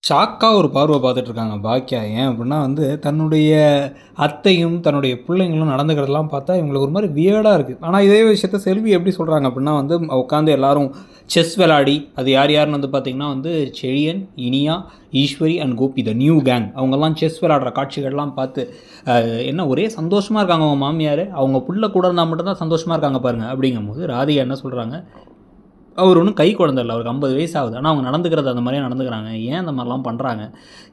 ஷாக்கா ஒரு பார்வை பார்த்துட்ருக்காங்க பாக்கியா. ஏன் அப்புட்ன்னா தன்னுடைய அத்தையும், தன்னுடைய பிள்ளைங்களும் நடந்துக்கிறதெல்லாம் பார்த்தா இவங்களுக்கு ஒரு மாரி வியர்டா இருக்கு. ஆனா இதே விஷயத்த செல்வி எப்படி சொல்றாங்க அப்புட்ன்னா உட்காந்து எல்லாரும் செஸ் விளையாடி, அது யார் யாருன்னு பார்த்தீங்கன்னா Chezhiyan, Iniya, Eswari and Gopi the new gang அவங்கலாம் செஸ் விளையாடுற காட்சிகள்லாம் பார்த்து, என்ன ஒரே சந்தோஷமா இருக்காங்க அவங்க மாமியார். அவங்க புள்ள கூட இருந்தா மட்டும் தான் சந்தோஷமா இருக்காங்க பாருங்க. அப்படிங்கும்போது ராதிகா என்ன சொல்றாங்க, அவர் ஒன்றும் கை குழந்தை இல்லை, அவருக்கு 50 வயசு ஆகுது. ஆனால் அவங்க நடந்துக்கிறது அந்த மாதிரியே நடந்துக்கிறாங்க. ஏன் அந்த மாதிரிலாம் பண்ணுறாங்க,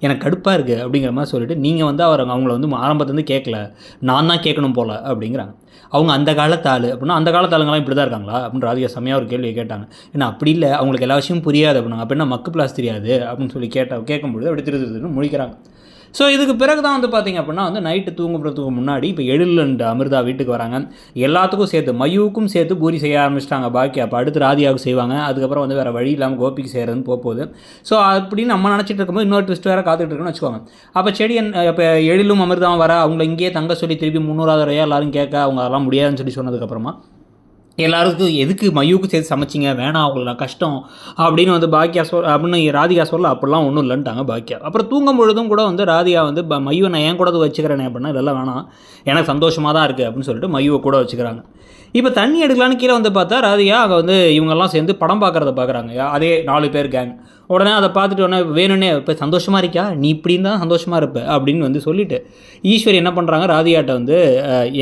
எனக்கு கடுப்பாக இருக்குது அப்படிங்கிற மாதிரி சொல்லிட்டு, நீங்கள் அவங்கள ஆரம்பத்துலேருந்து கேட்கல, நான் தான் கேட்கணும் போல் அப்படிங்கிறாங்க. அவங்க அந்த காலத்து ஆள் அப்படின்னா, அந்த காலத்து ஆளுங்களாம் இப்படி தான் இருக்காங்களா அப்படின்னு ராதிகா செம்மையாக ஒரு கேள்வியை கேட்டாங்க. ஏன்னா அப்படி இல்லை, அவங்களுக்கு எல்லா விஷயமும் புரியாது அப்படின்னா, அப்படின்னா மக்கு பிளாஸ் தெரியாது அப்படின்னு சொல்லி கேட்கும்பொழுது அப்படி திருன்னு முழிக்கிறாங்க. ஸோ இதுக்கு பிறகு தான் பார்த்தீங்க அப்படின்னா நைட்டு தூங்குறதுக்கு முன்னாடி இப்போ எழில் அண்ட் அமிர்தா வீட்டுக்கு வராங்க. எல்லாத்துக்கும் சேர்த்து மயுவுக்கும் சேர்த்து பூரி செய்ய ஆரம்பிச்சிட்டாங்க பாக்கி. அப்போ அடுத்து ராதியாவுக்கு செய்வாங்க. அதுக்கப்புறம் வேறு வழி இல்லாமல் கோபிக்கு செய்கிறதுன்னு போகுது. ஸோ அப்படின்னு நம்ம நினச்சிட்டு இருக்கும்போது இன்னொரு ட்விஸ்ட் வேறு காத்துட்டு இருக்குன்னு வச்சுக்கோங்க. அப்போ செடியன் இப்போ எழிலும் அமிர்தாவும் வர அவங்கள இங்கேயே தங்க சொல்லி திருப்பி 300வது வரையா எல்லாரும் கேட்க அவங்க அதெல்லாம் முடியாதுன்னு சொல்லி சொன்னதுக்கப்புறமா எல்லாருக்கும் எதுக்கு மயுவுக்கு சேர்த்து சமைச்சிங்க, வேணாம் அவங்கள கஷ்டம் அப்படின்னு பாக்கியா அப்படின்னு ராதிகா சொல்ல, அப்படிலாம் ஒன்றும் இல்லைன்ட்டாங்க பாக்கியா. அப்புறம் தூங்கும் பொழுதும் கூட ராதிகா மயுவை நான் ஏன் கூட வச்சுக்கிறேனே அப்படின்னா, இதெல்லாம் வேணாம் எனக்கு சந்தோஷமாக தான் இருக்குது அப்படின்னு சொல்லிட்டு மயுவை கூட வச்சுக்கிறாங்க. இப்போ தண்ணி எடுக்கலான்னு கீழே பார்த்தா ராதிகா அங்கே இவங்கெல்லாம் சேர்ந்து படம் பார்க்குறத பார்க்குறாங்க. அதே 4 பேர் கேங். உடனே அதை பார்த்துட்டு உடனே வேணும்னே இப்போ சந்தோஷமாக இருக்கியா, நீ இப்படி தான் சந்தோஷமாக இருப்ப அப்படின்னு சொல்லிவிட்டு ஈஸ்வரி என்ன பண்ணுறாங்க, ராதிகாட்ட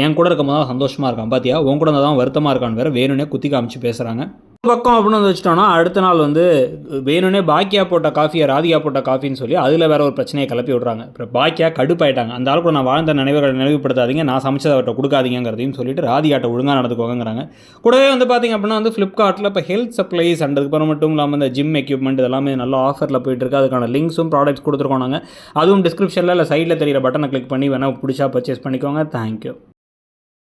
என் கூட இருக்கும் போது தான் சந்தோஷமாக இருக்கான் பார்த்தியா, உன் கூட தான் வருத்தமாக இருக்கான்னு வேறு வேணும்னே குத்தி காமிச்சு பேசுகிறாங்க. பக்கம் அப்படின்னு வச்சுட்டோன்னா அடுத்த நாள் வேணும்னே பாக்கியா போட்ட காஃபியை ராதிகா போட்ட காஃபின்னு சொல்லி அதில் வேற ஒரு பிரச்சனையை கிளப்பி விட்றாங்க. அப்புறம் பாக்கியா கடுப்பாயிட்டாங்க. அந்த ஆள் கூட நான் வாழ்ந்த நினைவுகளை நினைவுபடுத்தாதீங்க, நான் சமைச்சதை அவர்கிட்ட கொடுக்காதீங்கிறதையும் சொல்லிட்டு ராதிகாட்ட ஒழுங்காக நடந்துக்கோங்கிறாங்க. கூடவே பார்த்திங்க அப்படின்னா ஃப்ளிப்கார்ட்டில் இப்போ ஹெல்த் சப்ளைஸ் அண்ட் அதுக்கப்புறம் மட்டும் இல்லாமல் இந்த ஜிம் எக்யூப்மெண்ட் இதெல்லாமே நல்ல ஆஃபரில் போயிட்டுருக்கு. அதுக்கான லிங்க்ஸும் ப்ராடக்ட்ஸ் கொடுத்துருக்கோம் நாங்கள். அதுவும் டிஸ்கிரிப்ஷனில் இல்லை சைடில் தெரியிற பட்டனை கிளிக் பண்ணி வேணால் பிடிச்சா பர்ச்சேஸ் பண்ணிக்கோங்க. தேங்க்யூ.